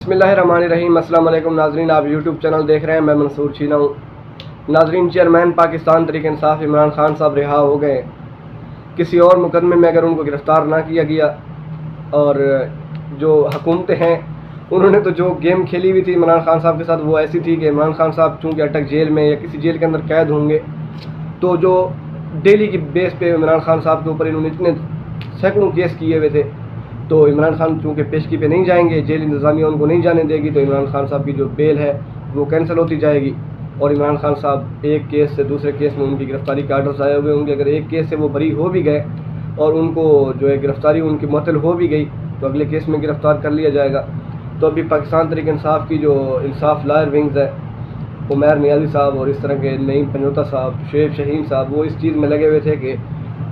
بسم اللہ الرحمن الرحیم۔ السلام علیکم ناظرین، آپ یوٹیوب چینل دیکھ رہے ہیں، میں منصور چھینا ہوں۔ ناظرین، چیئرمین پاکستان تحریک انصاف عمران خان صاحب رہا ہو گئے کسی اور مقدمے میں اگر ان کو گرفتار نہ کیا گیا، اور جو حکومتیں ہیں انہوں نے تو جو گیم کھیلی ہوئی تھی عمران خان صاحب کے ساتھ وہ ایسی تھی کہ عمران خان صاحب چونکہ اٹک جیل میں یا کسی جیل کے اندر قید ہوں گے تو جو ڈیلی کی بیس پہ عمران خان صاحب کے اوپر انہوں نے اتنے سینکڑوں کیس کیے ہوئے تھے، تو عمران خان چونکہ پیشگی پہ نہیں جائیں گے، جیل انتظامیہ ان کو نہیں جانے دے گی، تو عمران خان صاحب کی جو بیل ہے وہ کینسل ہوتی جائے گی، اور عمران خان صاحب ایک کیس سے دوسرے کیس میں ان کی گرفتاری کے آرڈرز آئے ہوئے ہوں گے۔ اگر ایک کیس سے وہ بری ہو بھی گئے اور ان کو جو ہے گرفتاری ان کی معطل ہو بھی گئی تو اگلے کیس میں گرفتار کر لیا جائے گا۔ تو ابھی پاکستان تحریک انصاف کی جو انصاف لائر ونگز ہے، عمیر نیازی صاحب اور اس طرح کے نعیم پنجوتا صاحب، شعیب شہین صاحب، وہ اس چیز میں لگے ہوئے تھے کہ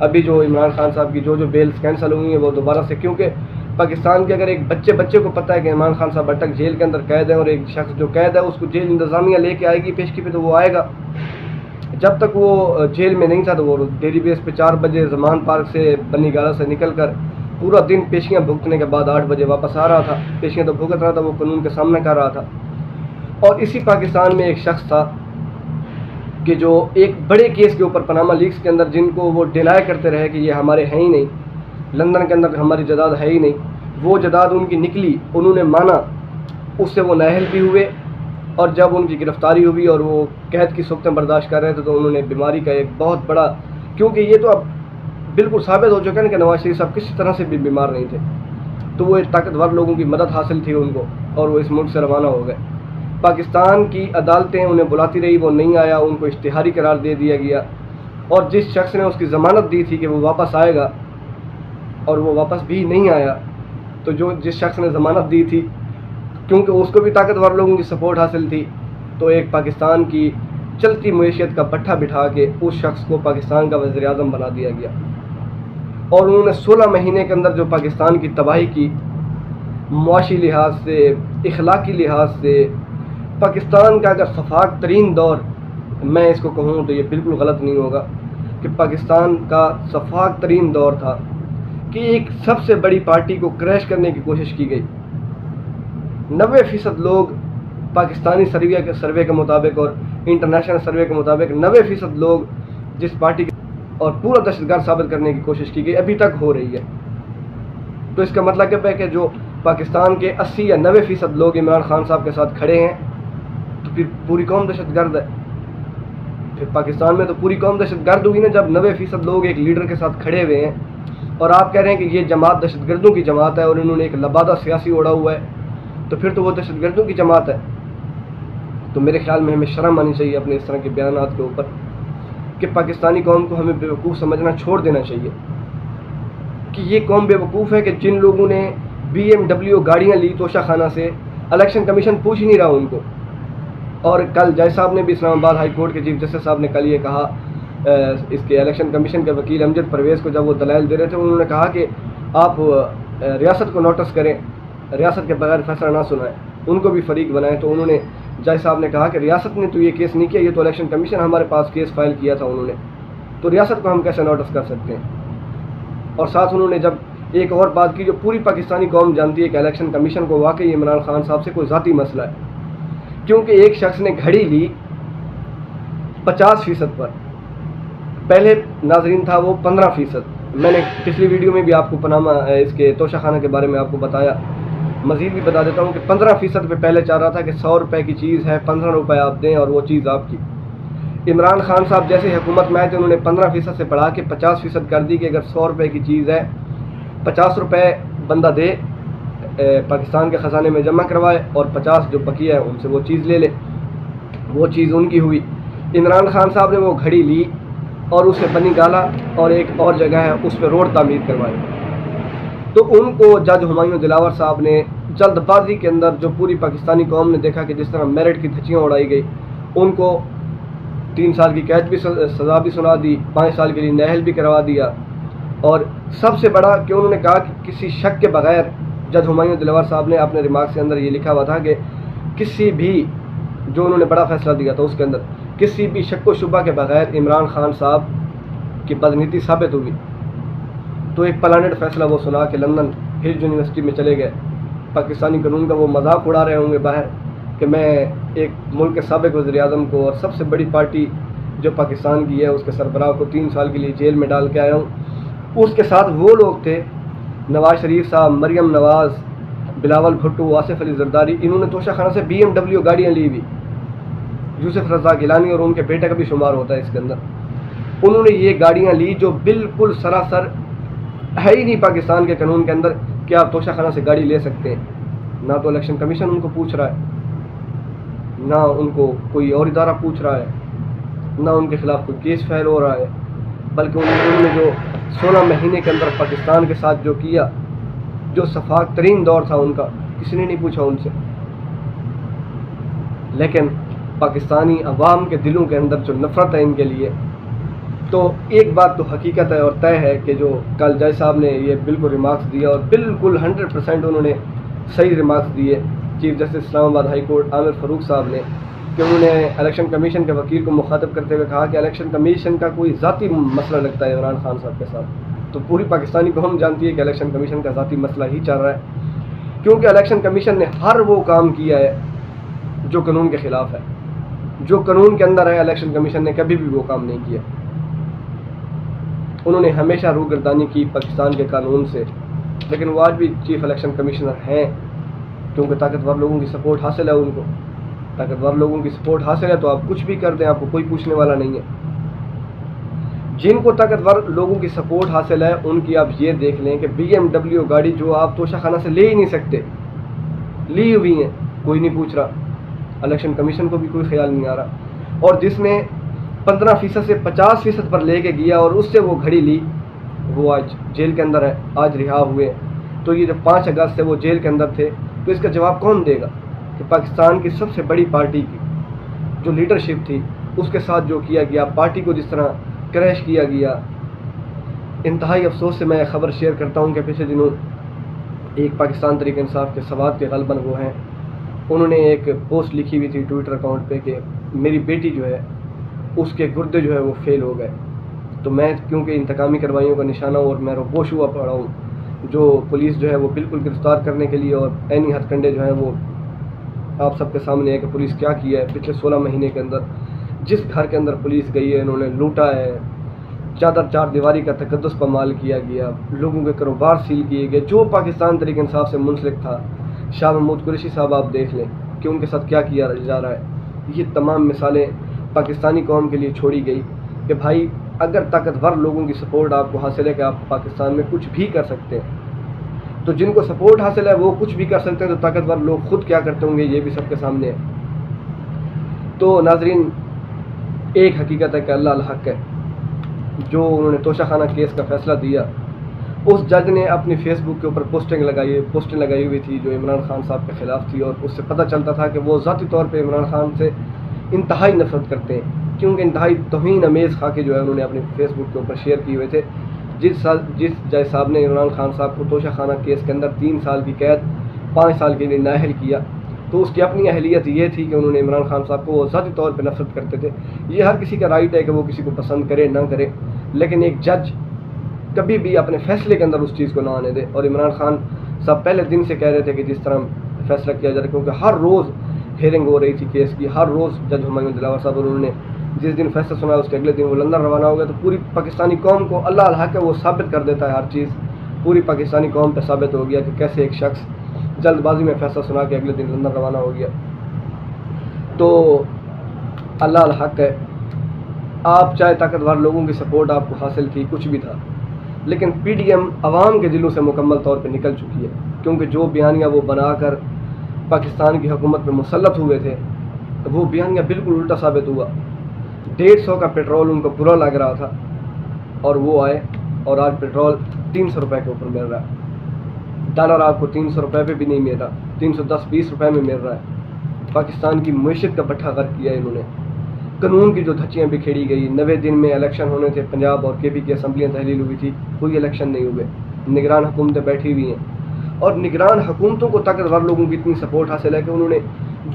ابھی جو عمران خان صاحب کی جو بیلز کینسل ہوئی ہیں وہ دوبارہ سے، کیونکہ پاکستان کے اگر ایک بچے کو پتہ ہے کہ عمران خان صاحب اٹک جیل کے اندر قید ہے اور ایک شخص جو قید ہے اس کو جیل انتظامیہ لے کے آئے گی پیشگی پہ، تو وہ آئے گا۔ جب تک وہ جیل میں نہیں تھا تو وہ ڈیلی بیس پہ 4 بجے زمان پارک سے بنی گالہ سے نکل کر پورا دن پیشیاں بھگتنے کے بعد 8 بجے واپس آ رہا تھا۔ پیشیاں تو بھگت رہا تھا، وہ قانون کے سامنے کر رہا تھا۔ اور اسی پاکستان میں ایک شخص تھا کہ جو ایک بڑے کیس کے اوپر پاناما لیکس کے اندر جن کو وہ ڈینائی کرتے رہے کہ یہ ہمارے ہیں ہی نہیں، لندن کے اندر ہماری جائیداد ہے ہی نہیں، وہ جائیداد ان کی نکلی، انہوں نے مانا، اس سے وہ نااہل بھی ہوئے، اور جب ان کی گرفتاری ہوئی اور وہ قید کی سختیں برداشت کر رہے تھے تو انہوں نے بیماری کا ایک بہت بڑا، کیونکہ یہ تو اب بالکل ثابت ہو چکا ہے کہ نواز شریف صاحب کسی طرح سے بھی بیمار نہیں تھے، تو وہ ایک طاقتور لوگوں کی مدد حاصل تھی ان کو، اور وہ اس ملک سے روانہ ہو گئے۔ پاکستان کی عدالتیں انہیں بلاتی رہی، وہ نہیں آیا، ان کو اشتہاری قرار دے دیا گیا، اور جس شخص نے اس کی ضمانت دی تھی کہ وہ واپس آئے گا اور وہ واپس بھی نہیں آیا، تو جس شخص نے ضمانت دی تھی کیونکہ اس کو بھی طاقتور لوگوں کی سپورٹ حاصل تھی، تو ایک پاکستان کی چلتی معیشت کا پٹھا بٹھا کے اس شخص کو پاکستان کا وزیر اعظم بنا دیا گیا، اور انہوں نے 16 مہینے کے اندر جو پاکستان کی تباہی کی، معاشی لحاظ سے، اخلاقی لحاظ سے، پاکستان کا اگر شفاق ترین دور میں اس کو کہوں تو یہ بالکل غلط نہیں ہوگا کہ پاکستان کا شفاق ترین دور تھا کہ ایک سب سے بڑی پارٹی کو کریش کرنے کی کوشش کی گئی۔ 90% لوگ پاکستانی سروے کے مطابق اور انٹرنیشنل سروے کے مطابق 90% لوگ جس پارٹی کے اور پورا دہشت گرد ثابت کرنے کی کوشش کی گئی ابھی تک ہو رہی ہے، تو اس کا مطلب ہے کہ جو پاکستان کے 80 یا 90% لوگ عمران خان صاحب کے ساتھ کھڑے ہیں تو پھر پوری قوم دہشت گرد ہے۔ پھر پاکستان میں تو پوری قوم دہشت گرد ہوئی نا جب 90% لوگ ایک لیڈر کے ساتھ کھڑے ہوئے ہیں، اور آپ کہہ رہے ہیں کہ یہ جماعت دہشت گردوں کی جماعت ہے اور انہوں نے ایک لبادہ سیاسی اوڑا ہوا ہے، تو پھر تو وہ دہشت گردوں کی جماعت ہے۔ تو میرے خیال میں ہمیں شرم آنی چاہیے اپنے اس طرح کے بیانات کے اوپر، کہ پاکستانی قوم کو ہمیں بیوقوف سمجھنا چھوڑ دینا چاہیے کہ یہ قوم بیوقوف ہے کہ جن لوگوں نے BMW گاڑیاں لی توشہ خانہ سے، الیکشن کمیشن پوچھ ہی نہیں رہا ان کو۔ اور کل جج صاحب نے بھی، اسلام آباد ہائی کورٹ کے چیف جسٹس صاحب نے کل یہ کہا، اس کے الیکشن کمیشن کے وکیل امجد پرویز کو جب وہ دلائل دے رہے تھے، انہوں نے کہا کہ آپ ریاست کو نوٹس کریں، ریاست کے بغیر فیصلہ نہ سنائیں، ان کو بھی فریق بنائیں۔ تو انہوں نے، جج صاحب نے کہا کہ ریاست نے تو یہ کیس نہیں کیا، یہ تو الیکشن کمیشن ہمارے پاس کیس فائل کیا تھا انہوں نے، تو ریاست کو ہم کیسے نوٹس کر سکتے ہیں۔ اور ساتھ انہوں نے جب ایک اور بات کی جو پوری پاکستانی قوم جانتی ہے کہ الیکشن کمیشن کو واقعی عمران خان صاحب سے کوئی ذاتی مسئلہ ہے، کیونکہ ایک شخص نے گھڑی لی 50% پر، پہلے ناظرین تھا وہ 15%۔ میں نے پچھلی ویڈیو میں بھی آپ کو پاناما اس کے توشہ خانہ کے بارے میں آپ کو بتایا، مزید بھی بتا دیتا ہوں کہ 15% پہ پہلے چاہ رہا تھا کہ 100 روپے کی چیز ہے 15 روپے آپ دیں اور وہ چیز آپ کی۔ عمران خان صاحب جیسے حکومت میں آئے تھے انہوں نے 15% سے بڑھا کے 50% کر دی کہ اگر 100 روپے کی چیز ہے 50 روپے بندہ دے پاکستان کے خزانے میں جمع کروائے، اور 50 جو بقیہ ہے ان سے وہ چیز لے لے۔ وہ چیز ان کی ہوئی۔ عمران خان صاحب نے وہ گھڑی لی اور اسے بنی گالہ اور ایک اور جگہ ہے اس پہ روڈ تعمیر کروائی، تو ان کو جج ہمایوں دلاور صاحب نے جلد بازی کے اندر، جو پوری پاکستانی قوم نے دیکھا کہ جس طرح میرٹ کی دھچیاں اڑائی گئی، ان کو 3 سال کی قید بھی سزا بھی سنا دی، 5 سال کے لیے نااہل بھی کروا دیا، اور سب سے بڑا کہ انہوں نے کہا کہ کسی شک کے بغیر، جج ہمایوں دلاور صاحب نے اپنے ریمارکس کے اندر یہ لکھا ہوا تھا کہ کسی بھی، جو انہوں نے بڑا فیصلہ دیا تھا اس کے اندر، کسی بھی شک و شبہ کے بغیر عمران خان صاحب کی بدنیتی ثابت ہوئی، تو ایک پلانڈ فیصلہ وہ سنا کہ لندن ہل یونیورسٹی میں چلے گئے پاکستانی قانون کا وہ مذاق اڑا رہے ہوں گے باہر کہ میں ایک ملک کے سابق وزیر اعظم کو اور سب سے بڑی پارٹی جو پاکستان کی ہے اس کے سربراہ کو 3 سال کے لیے جیل میں ڈال کے آیا ہوں۔ اس کے ساتھ وہ لوگ تھے نواز شریف صاحب، مریم نواز، بلاول بھٹو، آصف علی زرداری، انہوں نے توشہ خانہ سے BMW گاڑیاں لی ہوئی، یوسف رضا گیلانی اور ان کے بیٹے کا بھی شمار ہوتا ہے اس کے اندر۔ انہوں نے یہ گاڑیاں لی جو بالکل سراسر ہے ہی نہیں پاکستان کے قانون کے اندر کہ آپ توشہ خانہ سے گاڑی لے سکتے ہیں۔ نہ تو الیکشن کمیشن ان کو پوچھ رہا ہے، نہ ان کو کوئی اور ادارہ پوچھ رہا ہے، نہ ان کے خلاف کوئی کیس فائل ہو رہا ہے، بلکہ انہوں نے جو 16 مہینے کے اندر پاکستان کے ساتھ جو کیا، جو شفاف ترین دور تھا ان کا، کسی نے نہیں پوچھا ان سے۔ لیکن پاکستانی عوام کے دلوں کے اندر جو نفرت ہے ان کے لیے، تو ایک بات تو حقیقت ہے اور طے ہے کہ جو کل جج صاحب نے یہ بالکل ریمارکس دیا اور بالکل 100% انہوں نے صحیح ریمارکس دیے چیف جسٹس اسلام آباد ہائی کورٹ عامر فاروق صاحب نے، کہ انہوں نے الیکشن کمیشن کے وکیل کو مخاطب کرتے ہوئے کہا کہ الیکشن کمیشن کا کوئی ذاتی مسئلہ لگتا ہے عمران خان صاحب کے ساتھ، تو پوری پاکستانی قوم جانتی ہے کہ الیکشن کمیشن کا ذاتی مسئلہ ہی چل رہا ہے، کیونکہ الیکشن کمیشن نے ہر وہ کام کیا ہے جو قانون کے خلاف ہے، جو قانون کے اندر ہے الیکشن کمیشن نے کبھی بھی وہ کام نہیں کیا۔ انہوں نے ہمیشہ روگردانی کی پاکستان کے قانون سے، لیکن وہ آج بھی چیف الیکشن کمشنر ہیں کیونکہ طاقتور لوگوں کی سپورٹ حاصل ہے، ان کو طاقتور لوگوں کی سپورٹ حاصل ہے تو آپ کچھ بھی کر دیں، آپ کو کوئی پوچھنے والا نہیں ہے۔ جن کو طاقتور لوگوں کی سپورٹ حاصل ہے ان کی آپ یہ دیکھ لیں کہ BMW گاڑی جو آپ توشہ خانہ سے لے ہی نہیں سکتے، لی ہوئی ہیں، کوئی نہیں پوچھ رہا، الیکشن کمیشن کو بھی کوئی خیال نہیں آ رہا، اور جس نے 15% سے 50% پر لے کے گیا اور اس سے وہ گھڑی لی وہ آج جیل کے اندر ہے، آج رہا ہوئے۔ تو یہ جب 5 اگست سے وہ جیل کے اندر تھے تو اس کا جواب کون دے گا کہ پاکستان کی سب سے بڑی پارٹی کی جو لیڈرشپ تھی اس کے ساتھ جو کیا گیا، پارٹی کو جس طرح کریش کیا گیا۔ انتہائی افسوس سے میں خبر شیئر کرتا ہوں کہ پچھلے دنوں ایک پاکستان تحریک انصاف کے سواد کے غالباً وہ ہیں، انہوں نے ایک پوسٹ لکھی ہوئی تھی ٹویٹر اکاؤنٹ پہ کہ میری بیٹی جو ہے اس کے گردے جو ہے وہ فیل ہو گئے، تو میں کیونکہ انتقامی کارروائیوں کا نشانہ ہوں اور میں روپوش ہوا پڑا ہوں، جو پولیس جو ہے وہ بالکل گرفتار کرنے کے لیے اور عینی ہتھ کنڈے جو ہیں وہ آپ سب کے سامنے ہے کہ پولیس کیا کیا ہے پچھلے 16 مہینے کے اندر۔ جس گھر کے اندر پولیس گئی ہے انہوں نے لوٹا ہے، چار دیواری کا تقدس پامال کیا گیا، لوگوں کے کاروبار سیل کیے گئے۔ جو پاکستان تحریک انصاف سے منسلک تھا، شاہ محمود قریشی صاحب آپ دیکھ لیں کہ ان کے ساتھ کیا کیا جا رہا ہے۔ یہ تمام مثالیں پاکستانی قوم کے لیے چھوڑی گئی کہ بھائی اگر طاقتور لوگوں کی سپورٹ آپ کو حاصل ہے کہ آپ پاکستان میں کچھ بھی کر سکتے ہیں، تو جن کو سپورٹ حاصل ہے وہ کچھ بھی کر سکتے ہیں، تو طاقتور لوگ خود کیا کرتے ہوں گے یہ بھی سب کے سامنے ہے۔ تو ناظرین، ایک حقیقت ہے کہ اللہ الحق ہے، جو انہوں نے توشہ خانہ کیس کا فیصلہ دیا، اس جج نے اپنی فیس بک کے اوپر پوسٹیں لگائی ہوئی تھی جو عمران خان صاحب کے خلاف تھی، اور اس سے پتہ چلتا تھا کہ وہ ذاتی طور پہ عمران خان سے انتہائی نفرت کرتے ہیں، کیونکہ انتہائی توہین امیز خاکے جو ہے انہوں نے اپنی فیس بک کے اوپر شیئر کیے ہوئے تھے۔ جس جج صاحب نے عمران خان صاحب کو توشہ خانہ کیس کے اندر 3 سال کی قید 5 سال کے لیے نااہل کیا، تو اس کی اپنی اہلیت یہ تھی کہ انہوں نے عمران خان صاحب کو وہ ذاتی طور پہ نفرت کرتے تھے۔ یہ ہر کسی کا رائٹ ہے کہ وہ کسی کو پسند کرے نہ کرے، لیکن ایک جج کبھی بھی اپنے فیصلے کے اندر اس چیز کو نہ آنے دے۔ اور عمران خان صاحب پہلے دن سے کہہ رہے تھے کہ جس طرح فیصلہ کیا جا رہا ہے، کیونکہ ہر روز ہیئرنگ ہو رہی تھی کیس کی، ہر روز جج ہمایوں دلاور صاحب، اور انہوں نے جس دن فیصلہ سنا اس کے اگلے دن وہ لندن روانہ ہو گیا۔ تو پوری پاکستانی قوم کو اللہ الحق ہے وہ ثابت کر دیتا ہے، ہر چیز پوری پاکستانی قوم پہ ثابت ہو گیا کہ کیسے ایک شخص جلد بازی میں فیصلہ سنا کے اگلے دن لندن روانہ ہو گیا۔ تو اللہ الحق ہے، آپ چاہے طاقتور لوگوں کی سپورٹ آپ کو حاصل تھی، کچھ بھی تھا، لیکن پی ڈی ایم عوام کے دلوں سے مکمل طور پہ نکل چکی ہے، کیونکہ جو بیانیہ وہ بنا کر پاکستان کی حکومت میں مسلط ہوئے تھے وہ بیانیہ بالکل الٹا ثابت ہوا۔ 150 کا پیٹرول ان کو برا لگ رہا تھا اور وہ آئے اور آج پیٹرول 300 روپے کے اوپر مل رہا ہے، ڈالر آپ کو 300 روپے پہ بھی نہیں مل رہا، 310-20 روپے میں مل رہا ہے۔ پاکستان کی معیشت کا بٹھا غرق کیا انہوں نے، قانون کی جو دھچیاں بکھیڑی گئی۔ 90 دن میں الیکشن ہونے تھے، پنجاب اور کے پی کی اسمبلیاں تحلیل ہوئی تھی، کوئی الیکشن نہیں ہوئے، نگران حکومتیں بیٹھی ہوئی ہیں، اور نگران حکومتوں کو طاقتور لوگوں کی اتنی سپورٹ حاصل ہے کہ انہوں نے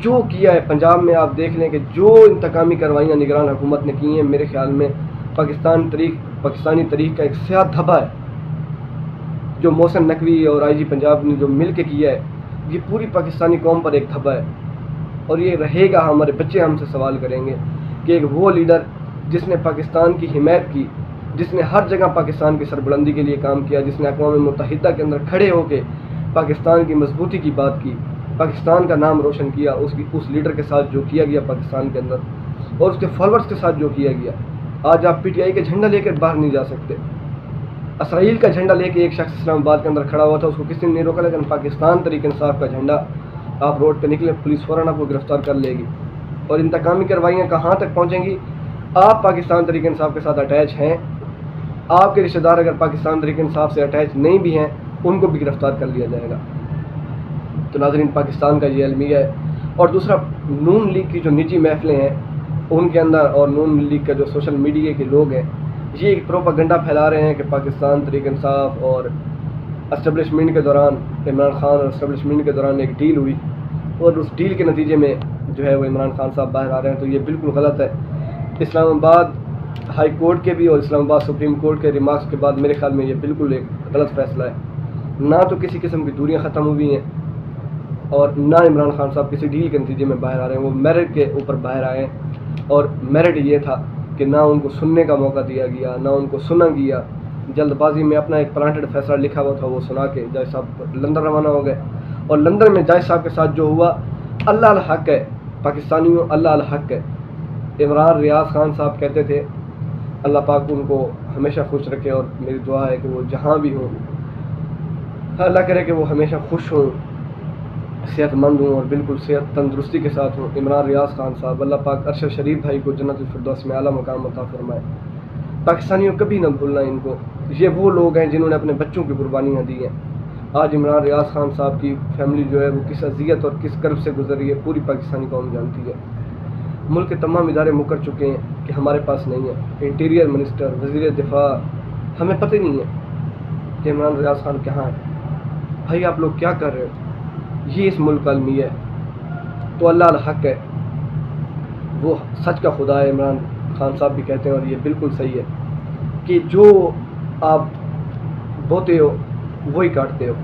جو کیا ہے پنجاب میں آپ دیکھ لیں کہ جو انتقامی کارروائیاں نگران حکومت نے کی ہیں، میرے خیال میں پاکستانی تاریخ کا ایک سیاہ دھبا ہے جو محسن نقوی اور آئی جی پنجاب نے جو مل کے کیا ہے، یہ پوری پاکستانی قوم پر ایک دھبا ہے، اور یہ رہے گا. ہمارے بچے ہم سے سوال کریں گے کہ ایک وہ لیڈر جس نے پاکستان کی حمایت کی، جس نے ہر جگہ پاکستان کی سربلندی کے لیے کام کیا، جس نے اقوام متحدہ کے اندر کھڑے ہو کے پاکستان کی مضبوطی کی بات کی، پاکستان کا نام روشن کیا، اس لیڈر کے ساتھ جو کیا گیا پاکستان کے اندر اور اس کے فالوورز کے ساتھ جو کیا گیا. آج آپ پی ٹی آئی کا جھنڈا لے کر باہر نہیں جا سکتے. اسرائیل کا جھنڈا لے کے ایک شخص اسلام آباد کے اندر کھڑا ہوا تھا، اس کو کسی نے نہیں روکا، لیکن پاکستان تحریک انصاف کا جھنڈا آپ روڈ پہ نکلے پولیس فوراً آپ کو گرفتار کر لے گی. اور انتقامی کارروائیاں کہاں تک پہنچیں گی؟ آپ پاکستان تحریک انصاف کے ساتھ اٹیچ ہیں، آپ کے رشتہ دار اگر پاکستان تحریک انصاف سے اٹیچ نہیں بھی ہیں ان کو بھی گرفتار کر لیا جائے گا. تو ناظرین، پاکستان کا یہ المیہ ہے. اور دوسرا، نون لیگ کی جو نجی محفلیں ہیں ان کے اندر اور نون لیگ کا جو سوشل میڈیا کے لوگ ہیں، یہ ایک پروپیگنڈا پھیلا رہے ہیں کہ پاکستان تحریک انصاف اور اسٹیبلشمنٹ کے دوران، عمران خان اور اسٹیبلشمنٹ کے دوران ایک ڈیل ہوئی اور اس ڈیل کے نتیجے میں جو ہے وہ عمران خان صاحب باہر آ رہے ہیں. تو یہ بالکل غلط ہے. اسلام آباد ہائی کورٹ کے بھی اور اسلام آباد سپریم کورٹ کے ریمارکس کے بعد میرے خیال میں یہ بالکل ایک غلط فیصلہ ہے. نہ تو کسی قسم کی دوریاں ختم ہوئی ہیں اور نہ عمران خان صاحب کسی ڈیل کے نتیجے میں باہر آ رہے ہیں. وہ میرٹ کے اوپر باہر آئے ہیں اور میرٹ یہ تھا کہ نہ ان کو سننے کا موقع دیا گیا، نہ ان کو سنا گیا. جلد بازی میں اپنا ایک پلانٹڈ فیصلہ لکھا ہوا تھا وہ سنا کے جج صاحب لندن روانہ ہو گئے. اور لندن میں جج صاحب کے ساتھ جو ہوا، اللہ الحق ہے پاکستانیوں، اللہ الحق ہے. عمران ریاض خان صاحب کہتے تھے اللہ پاک ان کو ہمیشہ خوش رکھے، اور میری دعا ہے کہ وہ جہاں بھی ہوں اللہ کرے کہ وہ ہمیشہ خوش ہوں، صحت مند ہوں اور بالکل صحت تندرستی کے ساتھ ہوں. عمران ریاض خان صاحب، اللہ پاک ارشد شریف بھائی کو جنت الفردوس میں اعلیٰ مقام عطا فرمائے. پاکستانیوں کبھی نہ بھولنا ان کو. یہ وہ لوگ ہیں جنہوں نے اپنے بچوں کی قربانیاں دی ہیں. آج عمران ریاض خان صاحب کی فیملی جو ہے وہ کس اذیت اور کس کرب سے گزری ہے پوری پاکستانی قوم جانتی ہے. ملک کے تمام ادارے مکر چکے ہیں کہ ہمارے پاس نہیں ہے. انٹیریئر منسٹر، وزیر دفاع، ہمیں پتہ نہیں ہے کہ عمران ریاض خان کہاں ہے. بھائی آپ لوگ کیا کر رہے ہو؟ یہ اس ملک کا المیہ ہے. تو اللہ الحق ہے، وہ سچ کا خدا ہے. عمران خان صاحب بھی کہتے ہیں اور یہ بالکل صحیح ہے کہ جو آپ بوتے ہو وہی کاٹتے ہو.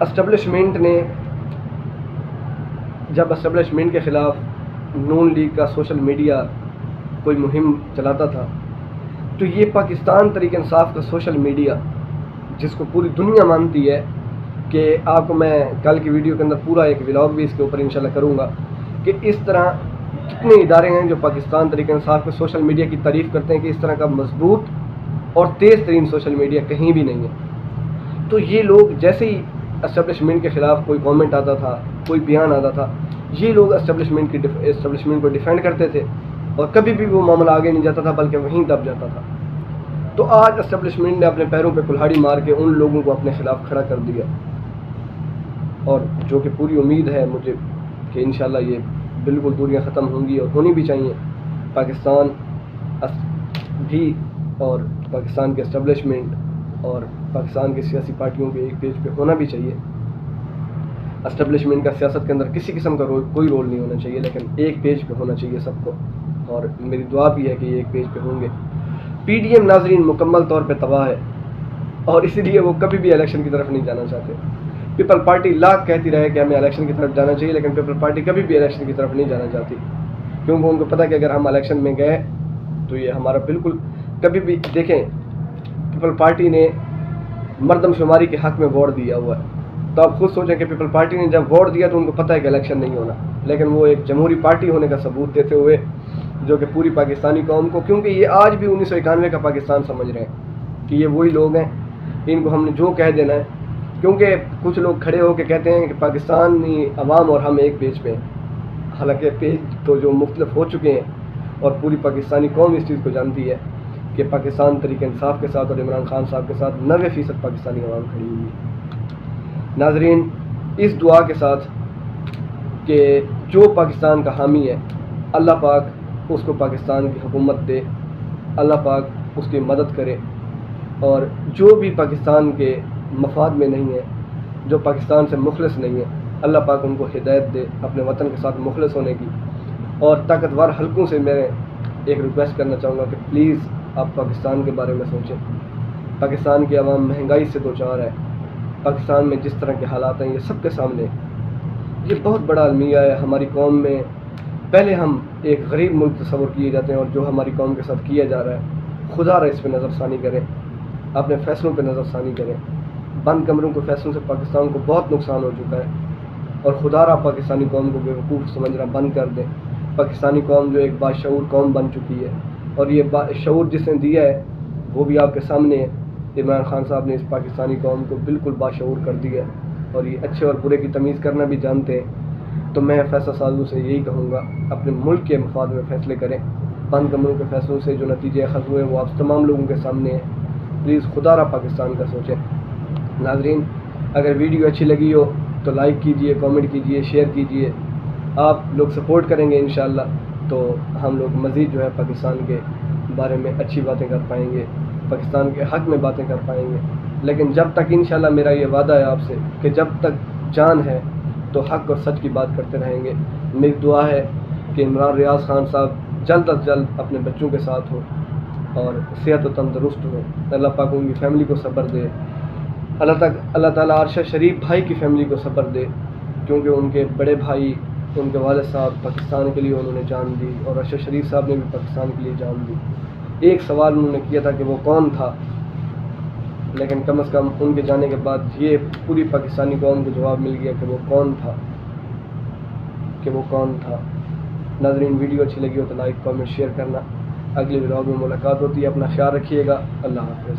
اسٹیبلشمنٹ نے جب اسٹیبلشمنٹ کے خلاف نون لیگ کا سوشل میڈیا کوئی مہم چلاتا تھا تو یہ پاکستان تحریک انصاف کا سوشل میڈیا، جس کو پوری دنیا مانتی ہے، کہ آپ کو میں کل کی ویڈیو کے اندر پورا ایک ولاگ بھی اس کے اوپر انشاءاللہ کروں گا کہ اس طرح کتنے ادارے ہیں جو پاکستان تحریک انصاف کے سوشل میڈیا کی تعریف کرتے ہیں کہ اس طرح کا مضبوط اور تیز ترین سوشل میڈیا کہیں بھی نہیں ہے. تو یہ لوگ جیسے ہی اسٹیبلشمنٹ کے خلاف کوئی کامنٹ آتا تھا، کوئی بیان آتا تھا، یہ لوگ اسٹیبلشمنٹ کو ڈیفینڈ کرتے تھے اور کبھی بھی وہ معاملہ آگے نہیں جاتا تھا بلکہ وہیں دب جاتا تھا. تو آج اسٹیبلشمنٹ نے اپنے پیروں پہ کلہاڑی مار کے ان لوگوں کو اپنے خلاف کھڑا کر دیا، اور جو کہ پوری امید ہے مجھے کہ انشاءاللہ یہ بالکل دوریاں ختم ہوں گی اور ہونی بھی چاہیے. پاکستان بھی اور پاکستان کے اسٹیبلشمنٹ اور پاکستان کی سیاسی پارٹیوں کے ایک پیج پہ ہونا بھی چاہیے. اسٹیبلشمنٹ کا سیاست کے اندر کسی قسم کا کوئی رول نہیں ہونا چاہیے، لیکن ایک پیج پہ ہونا چاہیے سب کو، اور میری دعا بھی ہے کہ یہ ایک پیج پہ ہوں گے. پی ڈی ایم ناظرین مکمل طور پہ تباہ ہے اور اسی لیے وہ کبھی بھی الیکشن کی طرف نہیں جانا چاہتے. پیپل پارٹی لاکھ کہتی رہے کہ ہمیں الیکشن کی طرف جانا چاہیے، لیکن پیپل پارٹی کبھی بھی الیکشن کی طرف نہیں جانا چاہتی، کیونکہ ان کو پتہ ہے کہ اگر ہم الیکشن میں گئے تو یہ ہمارا بالکل کبھی بھی. دیکھیں، پیپل پارٹی نے مردم شماری کے حق میں ووٹ دیا ہوا ہے، تو آپ خود سوچیں کہ پیپل پارٹی نے جب ووٹ دیا تو ان کو پتہ ہے کہ الیکشن نہیں ہونا، لیکن وہ ایک جمہوری پارٹی ہونے کا ثبوت دیتے ہوئے جو کہ پوری پاکستانی قوم کو، کیونکہ یہ آج بھی 1991 کا پاکستان سمجھ رہے ہیں کہ یہ وہی لوگ ہیں، ان کو ہم نے جو کہہ دینا ہے. کیونکہ کچھ لوگ کھڑے ہو کے کہتے ہیں کہ پاکستانی عوام اور ہم ایک پیج پہ ہیں، حالانکہ پیج تو جو مختلف ہو چکے ہیں، اور پوری پاکستانی قوم اس چیز کو جانتی ہے کہ پاکستان تحریک انصاف کے ساتھ اور عمران خان صاحب کے ساتھ 90% پاکستانی عوام کھڑی ہوئی ہے. ناظرین، اس دعا کے ساتھ کہ جو پاکستان کا حامی ہے اللہ پاک اس کو پاکستان کی حکومت دے، اللہ پاک اس کی مدد کرے، اور جو بھی پاکستان کے مفاد میں نہیں ہے، جو پاکستان سے مخلص نہیں ہے، اللہ پاک ان کو ہدایت دے اپنے وطن کے ساتھ مخلص ہونے کی. اور طاقتور حلقوں سے میں ایک ریکویسٹ کرنا چاہوں گا کہ پلیز آپ پاکستان کے بارے میں سوچیں. پاکستان کی عوام مہنگائی سے دوچار ہے، پاکستان میں جس طرح کے حالات ہیں یہ سب کے سامنے یہ بہت بڑا المیہ ہے ہماری قوم میں۔ پہلے ہم ایک غریب ملک تصور کیے جاتے ہیں، اور جو ہماری قوم کے ساتھ کیا جا رہا ہے خدا را اس پہ نظر ثانی کرے، اپنے فیصلوں پہ نظر ثانی کرے۔ بند کمروں کے فیصلوں سے پاکستان کو بہت نقصان ہو چکا ہے، اور خدا را پاکستانی قوم کو بے وقوف سمجھنا بند کر دیں۔ پاکستانی قوم جو ایک باشعور قوم بن چکی ہے، اور یہ شعور جس نے دیا ہے وہ بھی آپ کے سامنے ہے۔ عمران خان صاحب نے اس پاکستانی قوم کو بالکل باشعور کر دیا ہے، اور یہ اچھے اور برے کی تمیز کرنا بھی جانتے ہیں۔ تو میں فیصلہ سازوں سے یہی کہوں گا، اپنے ملک کے مفاد میں فیصلے کریں۔ بند کمروں کے فیصلوں سے جو نتیجے اخذ ہوئے ہیں وہ آپ تمام لوگوں کے سامنے ہیں۔ پلیز خدا را پاکستان کا سوچیں۔ ناظرین، اگر ویڈیو اچھی لگی ہو تو لائک کیجئے، کامنٹ کیجئے، شیئر کیجئے۔ آپ لوگ سپورٹ کریں گے انشاءاللہ تو ہم لوگ مزید جو ہے پاکستان کے بارے میں اچھی باتیں کر پائیں گے، پاکستان کے حق میں باتیں کر پائیں گے۔ لیکن جب تک انشاءاللہ میرا یہ وعدہ ہے آپ سے کہ جب تک جان ہے تو حق اور سچ کی بات کرتے رہیں گے۔ میری دعا ہے کہ عمران ریاض خان صاحب جلد از جلد اپنے بچوں کے ساتھ ہو اور صحت و تندرست ہو۔ اللہ پاک ان کی فیملی کو صبر دے۔ اللہ تعالیٰ ارشد شریف بھائی کی فیملی کو صبر دے، کیونکہ ان کے بڑے بھائی، ان کے والد صاحب پاکستان کے لیے انہوں نے جان دی، اور ارشد شریف صاحب نے بھی پاکستان کے لیے جان دی۔ ایک سوال انہوں نے کیا تھا کہ وہ کون تھا، لیکن کم از کم ان کے جانے کے بعد یہ پوری پاکستانی قوم کو جواب مل گیا کہ وہ کون تھا۔ ناظرین، ویڈیو اچھی لگی ہو تو لائک، کامنٹ، شیئر کرنا۔ اگلے ولاگ میں ملاقات ہوتی ہے، اپنا خیال رکھیے گا۔ اللہ حافظ۔